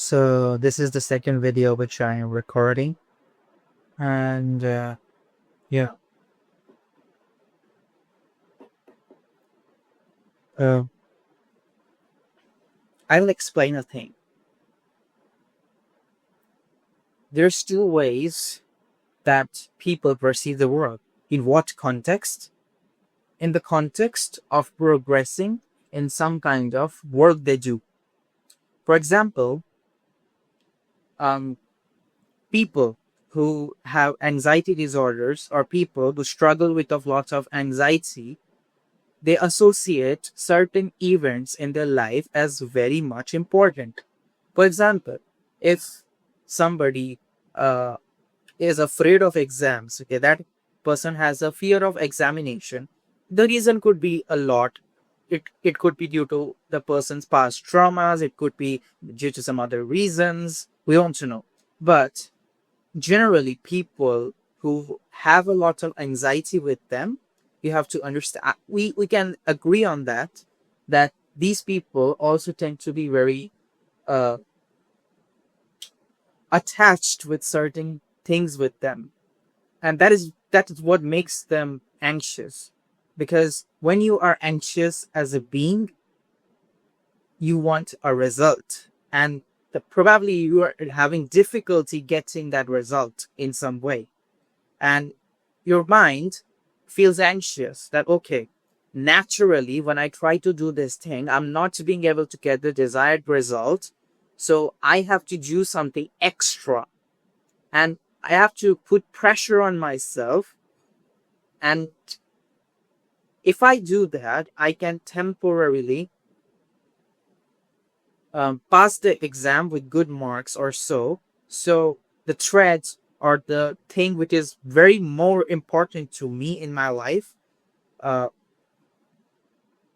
So this is the second video which I am recording, and yeah, uh, I will explain a thing. There's two ways that people perceive the world. In what context? In the context of progressing in some kind of work they do. For example, um, people who have anxiety disorders or people who struggle with a lot of anxiety, they associate certain events in their life as very much important. For example, if somebody uh, is afraid of exams, okay, that person has a fear of examination. The reason could be a lot. It could be due to the person's past traumas, it could be due to some other reasons. We want to know. But generally, people who have a lot of anxiety with them, you have to understand, we can agree on that these people also tend to be very uh, attached with certain things with them, and that is what makes them anxious. Because when you are anxious as a being, you want a result, and probably you are having difficulty getting that result in some way, and your mind feels anxious that, okay, naturally when I try to do this thing, I'm not being able to get the desired result, so I have to do something extra, and I have to put pressure on myself. And if I do that, I can temporarily pass the exam with good marks or so. So the threads or the thing which is very more important to me in my life uh,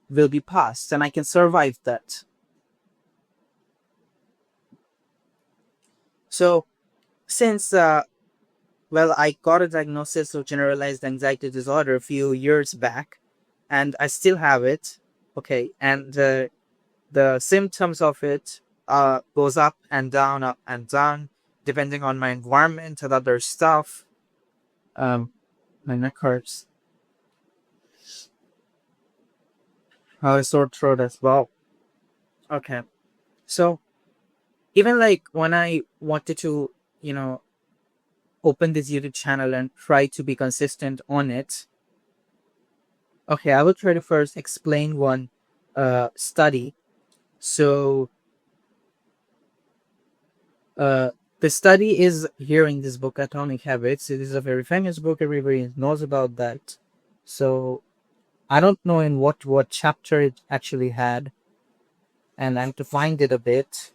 will be passed, and I can survive that. So since well, I got a diagnosis of generalized anxiety disorder a few years back, and I still have it. Okay, and the symptoms of it goes up and down, depending on my environment and other stuff. My neck hurts. I have a sore throat as well. Okay, so even like when I wanted to, you know, open this YouTube channel and try to be consistent on it. Okay, I will try to first explain one study. So uh, the study is here in this book, Atomic Habits. It is a very famous book. Everybody knows about that. So I don't know in what chapter it actually had, and I have to find it a bit.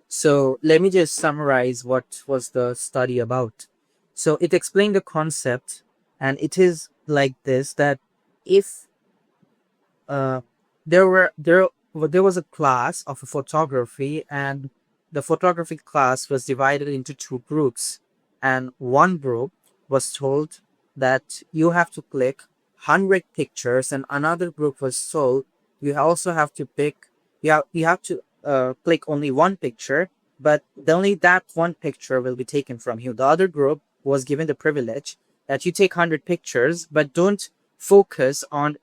So let me just summarize what was the study about. So it explained the concept, and it is like this: that if uh, there was a class of photography, and the photography class was divided into two groups, and one group was told that you have to click 100 pictures, and another group was told you also have to pick you have to click only one picture, but only that one picture will be taken from you. The other group was given the privilege that you take 100 pictures, but don't focus on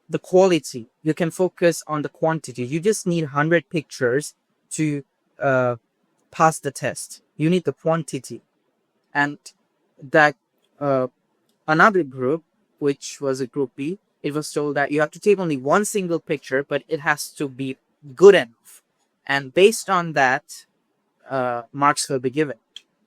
the quality. You can focus on the quantity. You just need 100 pictures to uh, pass the test. You need the quantity. And that uh, another group, which was a group B, it was told that you have to take only one single picture, but it has to be good enough. And based on that, marks will be given.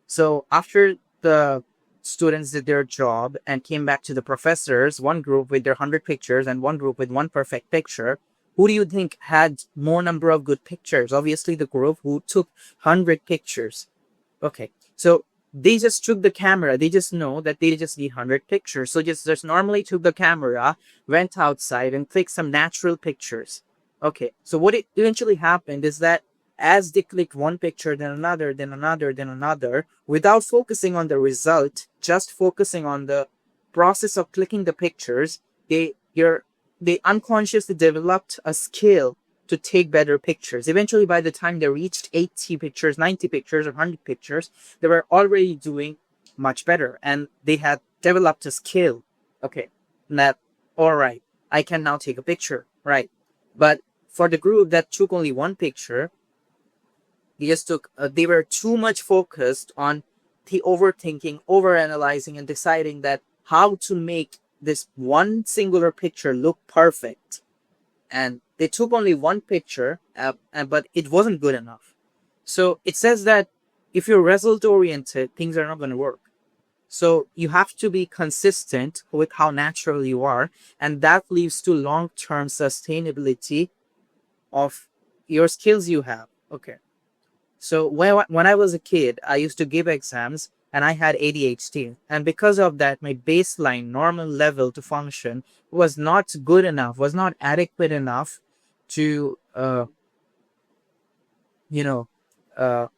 So after the students did their job and came back to the professors, one group with their 100 pictures and one group with one perfect picture, who do you think had more number of good pictures? Obviously, the group who took 100 pictures. Okay, so they just took the camera. They just know that they just need 100 pictures. So just normally took the camera, went outside and clicked some natural pictures. Okay, so what it eventually happened is that as they clicked one picture, then another, then another, then another, without focusing on the result, just focusing on the process of clicking the pictures, they unconsciously developed a skill to take better pictures. Eventually, by the time they reached 80 pictures, 90 pictures, or 100 pictures, they were already doing much better, and they had developed a skill. Okay, that, all right, I can now take a picture, right? But for the group that took only one picture, they were too much focused on the overthinking, overanalyzing, and deciding that how to make this one singular picture look perfect. And they took only one picture, but it wasn't good enough. So it says that if you're result oriented, things are not going to work. So you have to be consistent with how natural you are, and that leads to long-term sustainability of your skills you have. Okay. So when I was a kid, I used to give exams and I had ADHD. And because of that, my baseline normal level to function was not good enough, was not adequate enough to, you know, uh,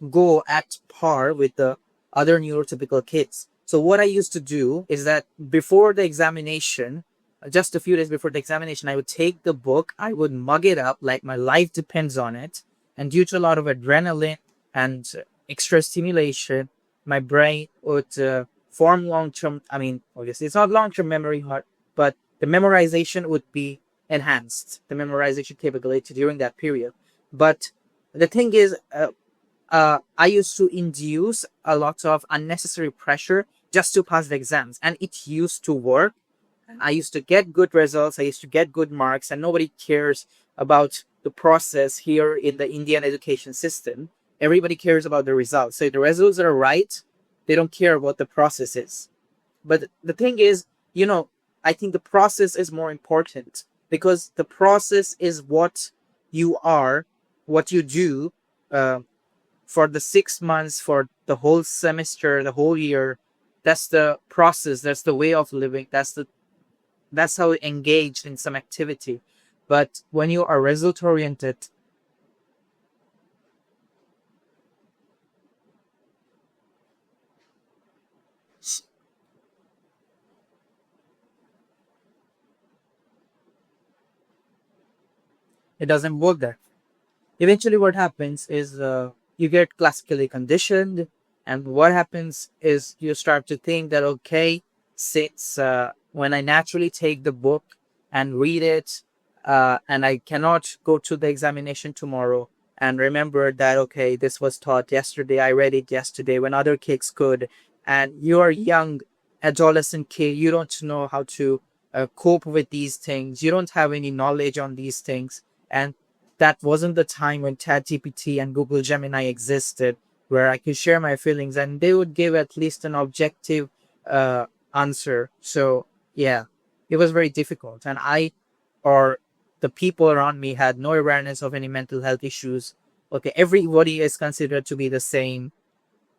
go at par with the other neurotypical kids. So what I used to do is that before the examination, just a few days before the examination, I would take the book, I would mug it up like my life depends on it. And due to a lot of adrenaline and extra stimulation, my brain would form long-term, I mean, obviously it's not long-term memory, but the memorization would be enhanced, the memorization capability during that period. But the thing is, I used to induce a lot of unnecessary pressure just to pass the exams, and it used to work. I used to get good results, I used to get good marks, and nobody cares about the process here in the Indian education system. Everybody cares about the results. So if the results are right, they don't care what the process is. But the thing is, I think the process is more important, because the process is what you are, what you do for the 6 months, for the whole semester, the whole year. That's the process. That's the way of living. That's how you engage in some activity. But when you are result oriented, it doesn't work there. Eventually, what happens is you get classically conditioned, and what happens is you start to think that, okay, since when I naturally take the book and read it, and I cannot go to the examination tomorrow and remember that, okay, this was taught yesterday, I read it yesterday when other kids could, and you're young adolescent kid, you don't know how to cope with these things, you don't have any knowledge on these things. And that wasn't the time when ChatGPT and Google Gemini existed, where I could share my feelings and they would give at least an objective answer. So yeah, it was very difficult, and I, or the people around me, had no awareness of any mental health issues. Okay, everybody is considered to be the same,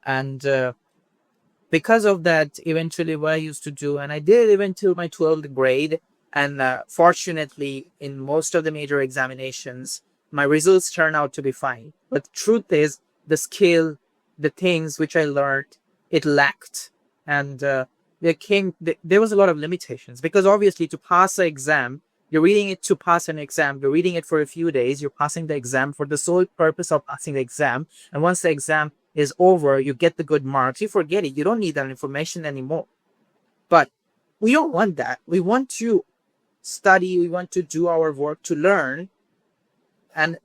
and because of that, eventually what I used to do, and I did even till my 12th grade, and fortunately in most of the major examinations my results turned out to be fine. But the truth is, the skill, the things which I learned, it lacked. And there was a lot of limitations, because obviously to pass an exam, you're reading it to pass an exam, you're reading it for a few days, you're passing the exam for the sole purpose of passing the exam, and once the exam is over, you get the good marks, you forget it, you don't need that information anymore. But we don't want that. We want to study, we want to do our work, to learn. And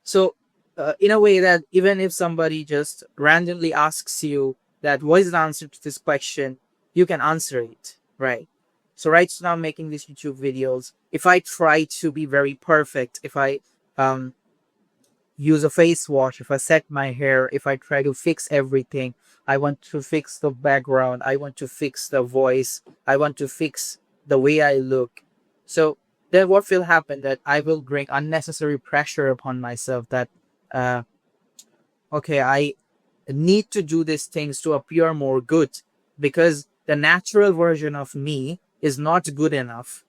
so in a way that even if somebody just randomly asks you that what is the answer to this question, you can answer it, right? So right now I'm making these YouTube videos. If I try to be very perfect, if I use a face wash, if I set my hair, if I try to fix everything, I want to fix the background, I want to fix the voice, I want to fix the way I look. So then what will happen, that I will bring unnecessary pressure upon myself, that okay, I need to do these things to appear more good, because the natural version of me is not good enough.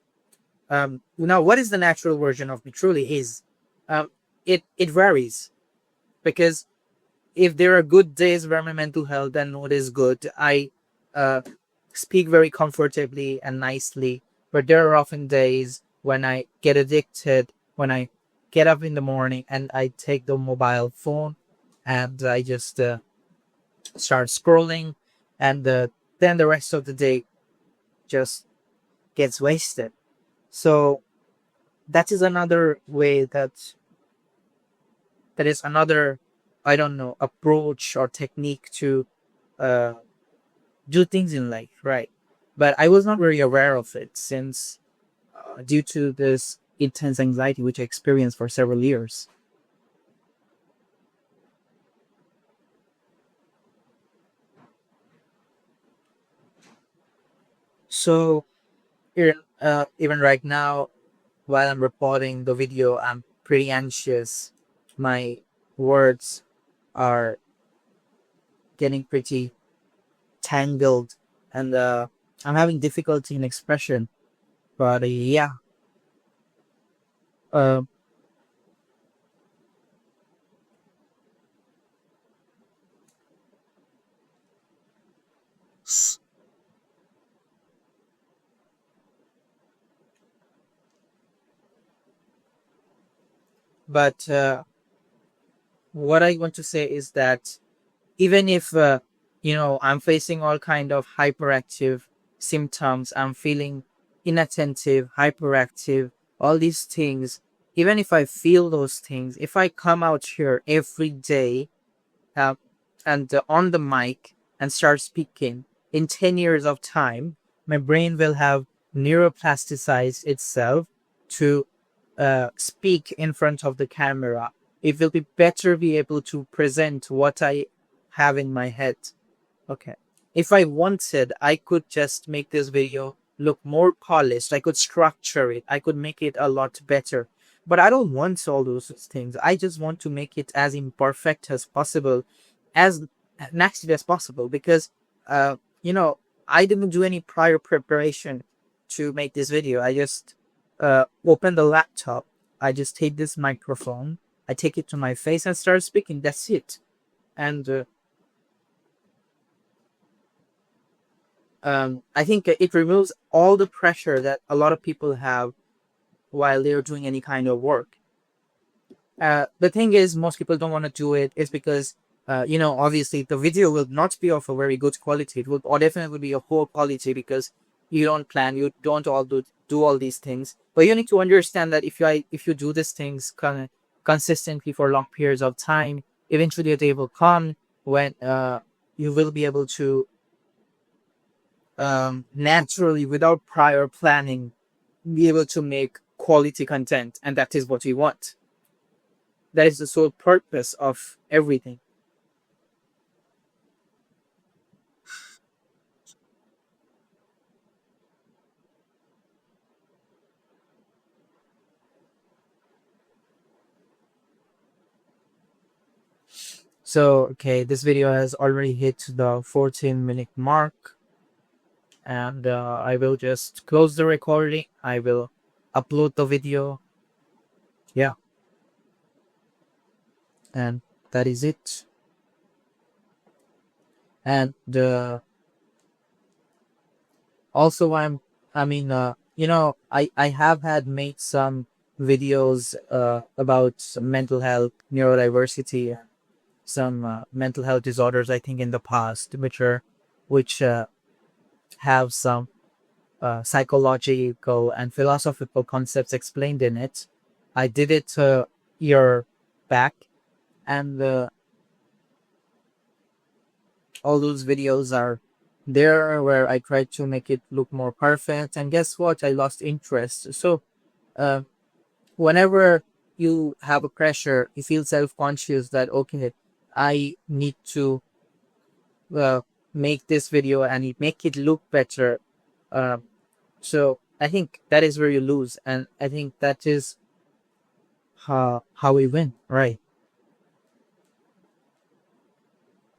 Now, what is the natural version of me truly is? Um, it varies, because if there are good days where my mental health and mood is good, I uh, speak very comfortably and nicely. But there are often days when I get addicted, when I get up in the morning and I take the mobile phone and I just start scrolling, and then the rest of the day just gets wasted. So that is another way that is another, I don't know, approach or technique to uh, do things in life, right? But I was not very aware of it since, due to this intense anxiety which I experienced for several years. So even right now, while I'm recording the video, I'm pretty anxious. My words are getting pretty tangled, and I'm having difficulty in expression. But yeah, uh, but what I want to say is that even if I'm facing all kind of hyperactive symptoms, I'm feeling inattentive, hyperactive, all these things. Even if I feel those things, if I come out here every day, uh, and on the mic and start speaking, in 10 years of time, my brain will have neuroplasticized itself to speak in front of the camera. It will be better be able to present what I have in my head. Okay. If I wanted, I could just make this video look more polished. I could structure it. I could make it a lot better. But I don't want all those things. I just want to make it as imperfect as possible, as naturally as possible, because, uh, you know, I didn't do any prior preparation to make this video. I just open the laptop. I just take this microphone. I take it to my face and start speaking. That's it. And I think it removes all the pressure that a lot of people have while they're doing any kind of work. The thing is, most people don't want to do it is because, obviously the video will not be of a very good quality. It will, or definitely be a poor quality, because you don't plan, you don't all do all these things. But you need to understand that if you do these things consistently for long periods of time, eventually a day will come when you will be able to, naturally, without prior planning, be able to make quality content, and that is what we want. That is the sole purpose of everything. So, okay, this video has already hit the 14-minute mark, and I will just close the recording. I will upload the video. Yeah, and that is it. And also, I mean, I have had made some videos about mental health, neurodiversity, some mental health disorders, I think, in the past, which have some psychological and philosophical concepts explained in it. I did it a year back, and all those videos are there where I tried to make it look more perfect. And guess what? I lost interest. So, uh, whenever you have a pressure, you feel self conscious that, okay, I need to uh, make this video and make it look better. Um, so I think that is where you lose, and I think that is how we win, right?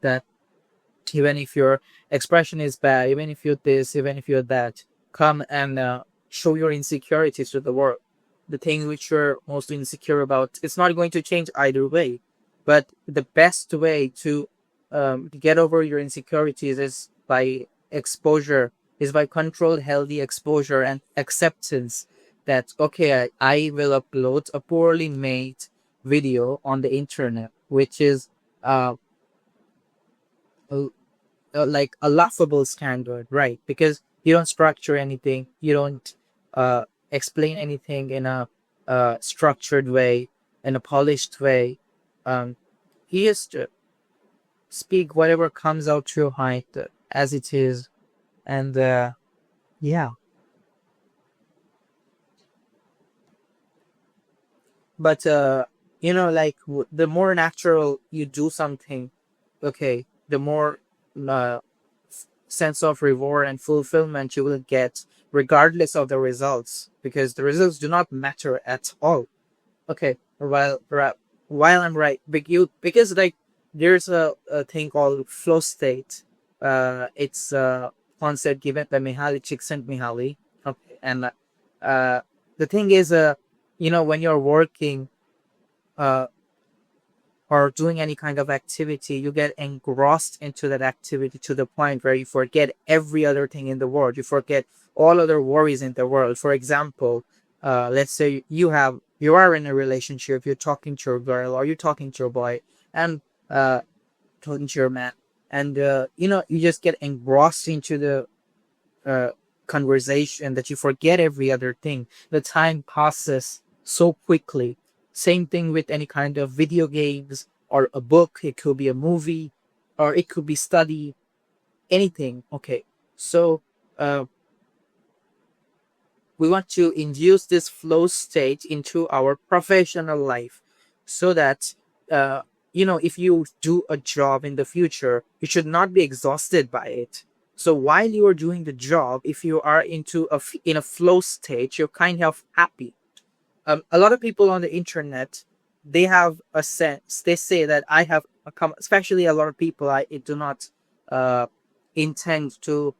That even if your expression is bad, even if you're this, even if you're that, come and show your insecurities to the world. The thing which you're most insecure about, it's not going to change either way. But the best way to get over your insecurities is by exposure, is by controlled, healthy exposure and acceptance that, okay, I will upload a poorly made video on the internet, which is uh, a, like a laughable standard, right? Because you don't structure anything, you don't explain anything in a structured way, in a polished way. Um, you just speak whatever comes out to your heart as it is, and yeah. But like the more natural you do something, okay, the more uh, sense of reward and fulfillment you will get, regardless of the results, because the results do not matter at all. Okay, while I'm right, because like there's a thing called flow state. It's a concept given by Mihaly Csikszentmihalyi. Okay, and uh, the thing is, when you're working, uh, or doing any kind of activity, you get engrossed into that activity to the point where you forget every other thing in the world. You forget all other worries in the world. For example, let's say you are in a relationship, you're talking to your girl or you're talking to your boy, and talking to your man, and you just get engrossed into the uh, conversation that you forget every other thing. The time passes so quickly. Same thing with any kind of video games or a book. It could be a movie, or it could be study, anything. Okay, so uh, we want to induce this flow state into our professional life, so that uh, if you do a job in the future, you should not be exhausted by it. So while you are doing the job, if you are in a flow state, you're kind of happy. A lot of people on the internet, they have a sense, they say that I have especially a lot of people, I do not uh, intend to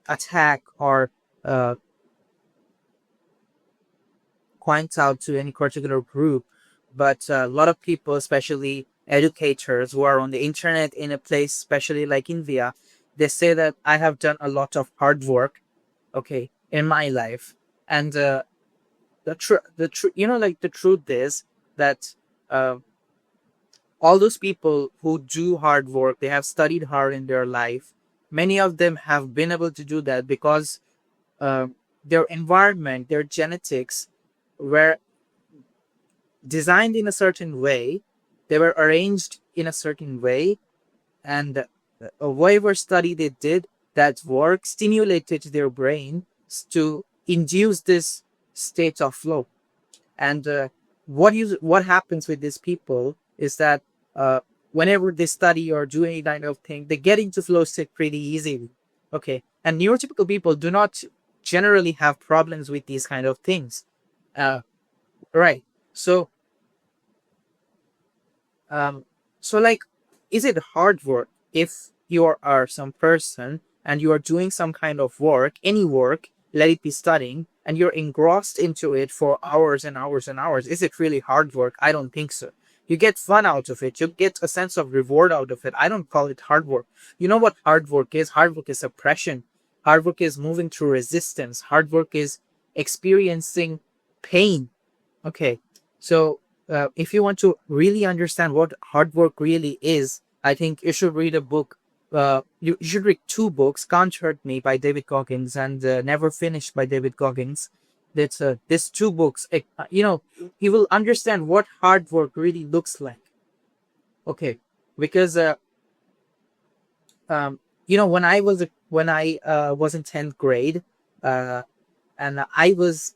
attack or uh, point out to any particular group, but a lot of people, especially educators who are on the internet in a place, especially like India, they say that I have done a lot of hard work, okay, in my life, and the truth is that uh, all those people who do hard work, they have studied hard in their life. Many of them have been able to do that because uh, their environment, their genetics were designed in a certain way, they were arranged in a certain way, and whatever study they did, that work stimulated their brain to induce this state of flow. And what happens with these people is that uh, whenever they study or do any kind of thing, they get into flow state pretty easily. Okay, and neurotypical people do not generally have problems with these kind of things. Uh, right. So um, like, is it hard work if you are some person and you are doing some kind of work, any work, let it be studying, and you're engrossed into it for hours and hours and hours? Is it really hard work? I don't think so. You get fun out of it. You get a sense of reward out of it. I don't call it hard work. You know what hard work is? Hard work is suppression. Hard work is moving through resistance. Hard work is experiencing pain. Okay, so if you want to really understand what hard work really is, I think you should read a book. You should read two books: "Can't Hurt Me" by David Goggins and "Never Finished" by David Goggins. That's these two books. You will understand what hard work really looks like. Okay, because when I was in 10th grade, uh, and I was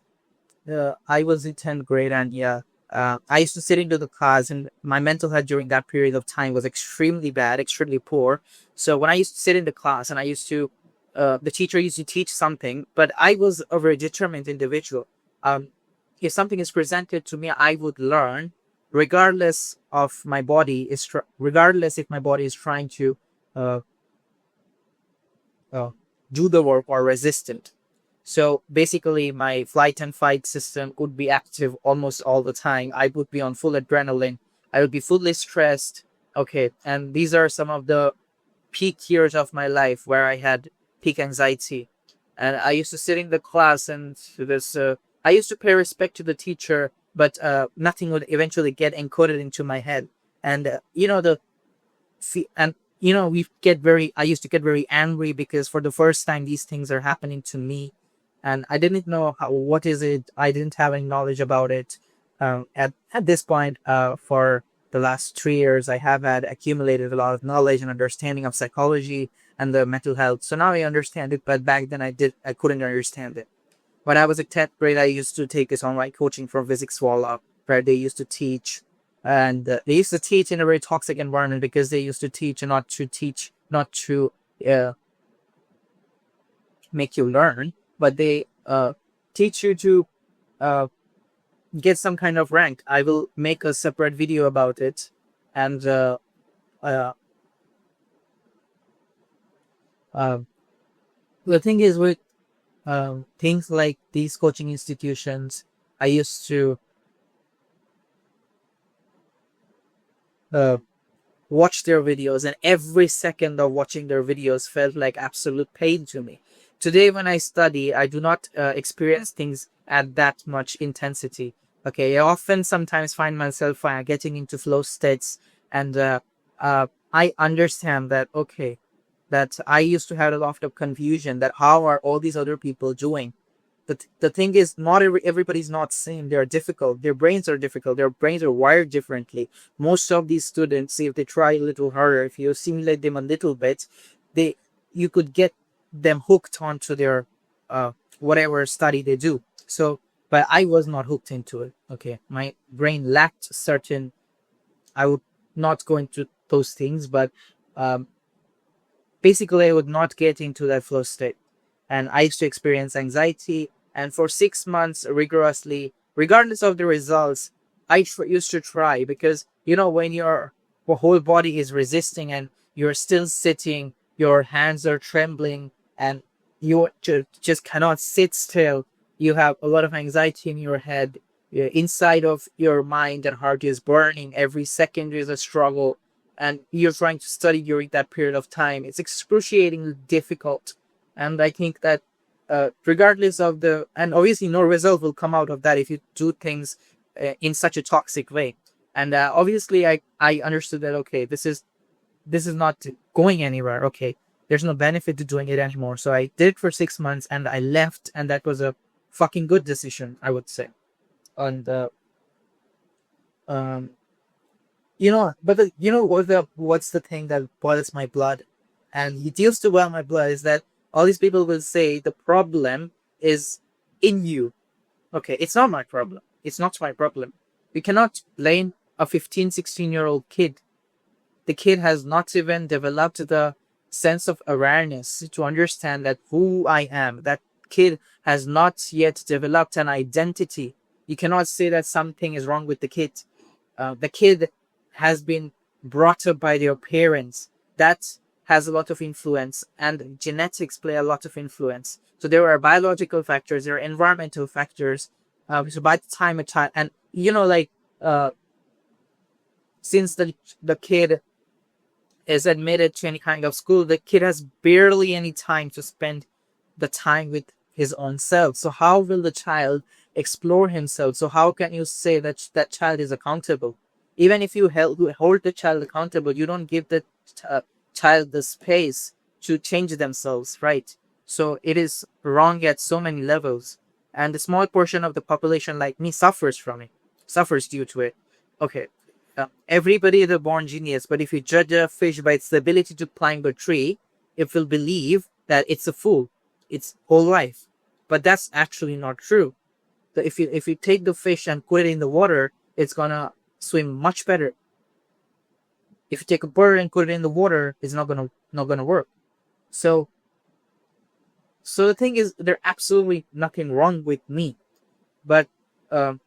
in 10th grade, and yeah, I used to sit into the class, and my mental health during that period of time was extremely bad, extremely poor. So when I used to sit in the class and the teacher used to teach something, but I was a very determined individual. If something is presented to me, I would learn, regardless if my body is trying to uh, uh, do the work or resistant. So basically, my flight and fight system would be active almost all the time. I would be on full adrenaline. I would be fully stressed. Okay, and these are some of the peak years of my life where I had peak anxiety. And I used to sit in the class and I used to pay respect to the teacher, but nothing would eventually get encoded into my head. And and I used to get very angry because for the first time these things are happening to me, and I didn't know what is it. I didn't have any knowledge about it. At this point, for the last 3 years, I have had accumulated a lot of knowledge and understanding of psychology and the mental health. So now I understand it, but back then I couldn't understand it. When I was at 10th grade, I used to take this online coaching from Physics Walla, where they used to teach, and they used to teach in a very toxic environment because they used to teach and not to uh, make you learn, but they teach you to uh, get some kind of rank. I will make a separate video about it, and uh, uh, the thing is with things like these coaching institutions, I used to uh, watch their videos, and every second of watching their videos felt like absolute pain to me. Today, when I study, I do not experience things at that much intensity. Okay, I often sometimes find myself getting into flow states, and I understand that, okay, that I used to have a lot of confusion that how are all these other people doing. The thing is, not everybody's not same. They're difficult. Their brains are difficult. Their brains are wired differently. Most of these students, if they try a little harder, if you simulate them a little bit, they you could get them hooked onto their whatever study they do. So, but I was not hooked into it. Okay, my brain lacked certain. I would not go into those things, but um, basically, I would not get into that flow state. And I used to experience anxiety. And for 6 months, rigorously, regardless of the results, used to try because, when your whole body is resisting and you're still sitting, your hands are trembling, and you just cannot sit still. You have a lot of anxiety in your head. Inside of your mind and heart is burning. Every second is a struggle, and you're trying to study during that period of time. It's excruciatingly difficult. And I think that regardless of and obviously no result will come out of that if you do things in such a toxic way. And obviously I understood that, okay, this is not going anywhere. Okay, there's no benefit to doing it anymore. So I did it for 6 months and I left, and that was a fucking good decision, I would say. And um but what's the thing that boils my blood and he deals to boil my blood is that all these people will say the problem is in you. Okay, it's not my problem. It's not my problem. We cannot blame a 15, 16-year-old kid. The kid has not even developed the sense of awareness to understand that who I am. That kid has not yet developed an identity. You cannot say that something is wrong with the kid. The kid has been brought up by their parents. That has a lot of influence, and genetics play a lot of influence. So there are biological factors, there are environmental factors. So by the time a child, and uh, since the kid is admitted to any kind of school, the kid has barely any time to spend the time with his own self. So how will the child explore himself? So how can you say that that child is accountable? Even if you hold the child accountable, you don't give the child the space to change themselves, right? So it is wrong at so many levels. And a small portion of the population like me suffers due to it. Okay, everybody is a born genius, but if you judge a fish by its ability to climb a tree, it will believe that it's a fool its whole life. But that's actually not true. If you take the fish and put it in the water, it's gonna swim much better. If you take a bird and put it in the water, it's not gonna work. So the thing is, there's absolutely nothing wrong with me, but um,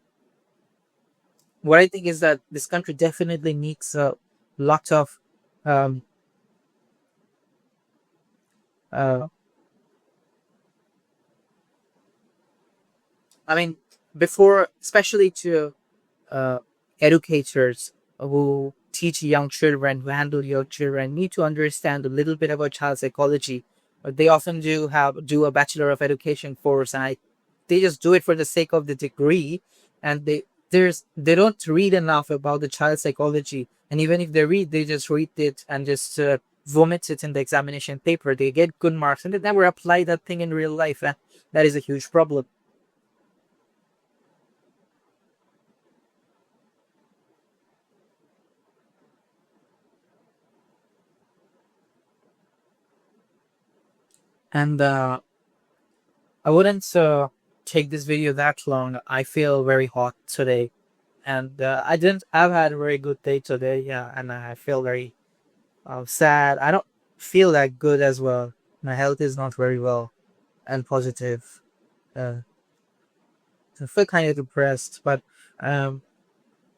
what I think is that this country definitely needs a lot of um, uh, I mean, before, especially to uh, educators who teach young children, who handle young children, need to understand a little bit about child psychology. They often do a Bachelor of Education course, and they just do it for the sake of the degree, and they don't read enough about the child psychology. And even if they read, they just read it and just vomit it in the examination paper. They get good marks, and they never apply that thing in real life, and that is a huge problem. And I wouldn't take this video that long. I feel very hot today, and I didn't. I've had a very good day today. Yeah, and I feel very sad. I don't feel that good as well. My health is not very well and positive. Uh, I feel kind of depressed, but um,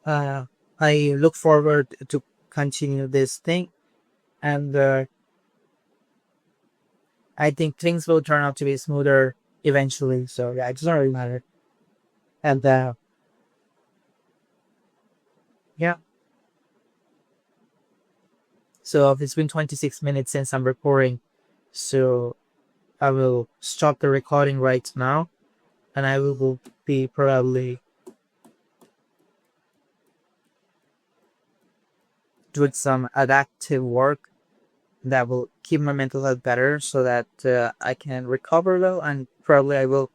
uh, I look forward to continue this thing, and I think things will turn out to be smoother eventually. So yeah, it doesn't really matter. And yeah, so it's been 26 minutes since I'm recording, so I will stop the recording right now, and I will be probably doing some adaptive work that will keep my mental health better so that I can recover well, and probably I will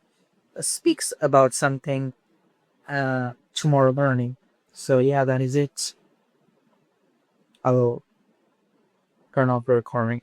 speaks about something tomorrow morning. So yeah, that is it. I will turn off the recording.